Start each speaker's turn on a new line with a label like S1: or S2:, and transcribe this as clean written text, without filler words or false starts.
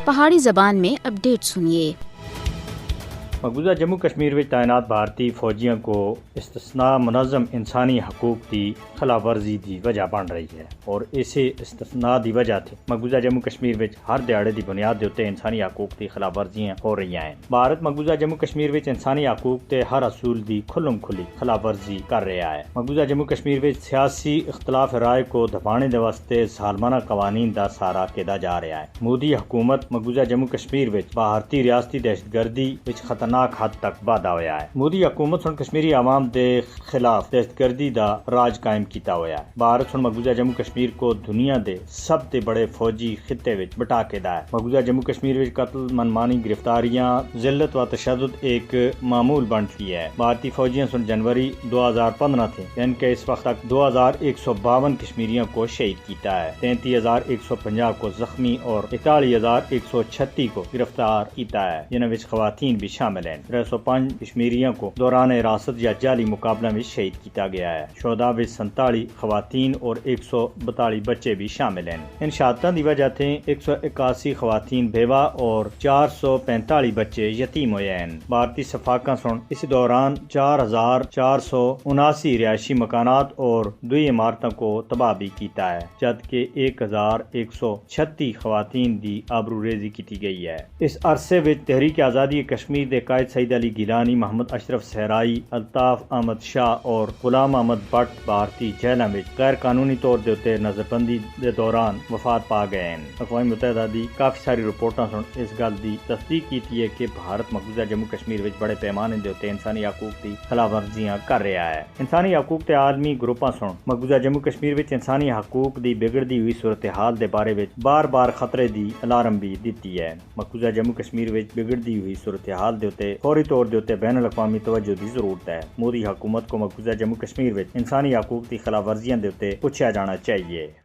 S1: پہاڑی زبان میں اپڈیٹ سنیے۔
S2: مقبوضہ جموں کشمیر میں تعینات بھارتی فوجیوں کو استثناء منظم انسانی حقوق کی خلاف ورزی کی وجہ بن رہی ہے اور اسی استثناء کی وجہ سے مقبوضہ جموں کشمیر میں ہر دیہڑے کی بنیاد کے اتنے انسانی حقوق کی خلاف ورزیاں ہو رہی ہیں۔ بھارت مقبوضہ جموں کشمیر میں انسانی حقوق کے ہر اصول کی کھلم کھلی خلاف ورزی کر رہا ہے۔ مقبوضہ جموں کشمیر میں سیاسی اختلاف رائے کو دبانے کے واسطے ظالمانہ قوانین کا سہارا کیا جا رہا ہے۔ مودی حکومت مقبوضہ جموں کشمیر میں بھارتی ریاستی دہشت گردی خطرناک حد تک وعدہ ہوا ہے۔ مودی حکومت سن کشمیری عوام دے خلاف دہشت گردی دا راج قائم کیتا ہوا ہے۔ بھارت سن مقبوضہ جموں کشمیر کو دنیا دے سب تے بڑے فوجی خطے وچ بٹا کے دا ہے۔ مقبوضہ جموں کشمیر وچ قتل، منمانی گرفتاریاں، ذلت و تشدد ایک معمول بن چکی ہے۔ بھارتی فوجیاں سن جنوری 2015 تھے، یعنی کہ اس وقت تک 2152 کشمیریوں کو شہید کیتا ہے، 33,150 کو زخمی اور 41,136 کو گرفتار کیتا ہے، جنہاں وچ خواتین بھی شامل ہیں۔ 305 کشمیریوں کو دوران حراست یا جعلی مقابلہ میں شہید کیا گیا ہے۔ شہداء میں 47 خواتین اور 142 بچے بھی شامل ہیں۔ ان شہادتوں کی وجہ سے 181 خواتین بیوہ اور 445 بچے یتیم ہوئے ہیں۔ بھارتی صفاقہ سن اس دوران 4,479 رہائشی مکانات اور 2 عمارتوں کو تباہ بھی کیتا ہے، جبکہ 1,136 خواتین کی آبروریزی کی گئی ہے۔ اس عرصے میں تحریک آزادی کشمیر دے قائد سعید علی گیلانی، محمد اشرف صحرائی، الطاف احمد شاہ اور غلام احمد بٹ بھارتی جیلوں میں غیر قانونی طور دے نظر بندی دے دوران وفات پا گئے ہیں۔ اقوام متحدہ دی کافی ساری رپورٹاں سن اس گل دی تصدیق کی ہے کہ بھارت مقبوضہ جموں کشمیر وچ بڑے پیمانے دے تے انسانی حقوق کی خلاف ورزیاں کر رہا ہے۔ انسانی حقوق تے عالمی گروپاں سن مقبوضہ جموں کشمیر وچ انسانی حقوق دی بگڑتی ہوئی صورتحال دے بارے وچ بار بار خطرے دی الارم بھی دیتی ہے۔ مقبوضہ جموں کشمیر وچ بگڑتی ہوئی صورتحال دے تے فوری طور دے بین الاقوامی توجہ کی ضرورت ہے۔ مودی حکومت کو مقبوضہ جموں کشمیر وچ انسانی حقوق کی خلاف ورزیاں دے تے پوچھا جانا چاہیے۔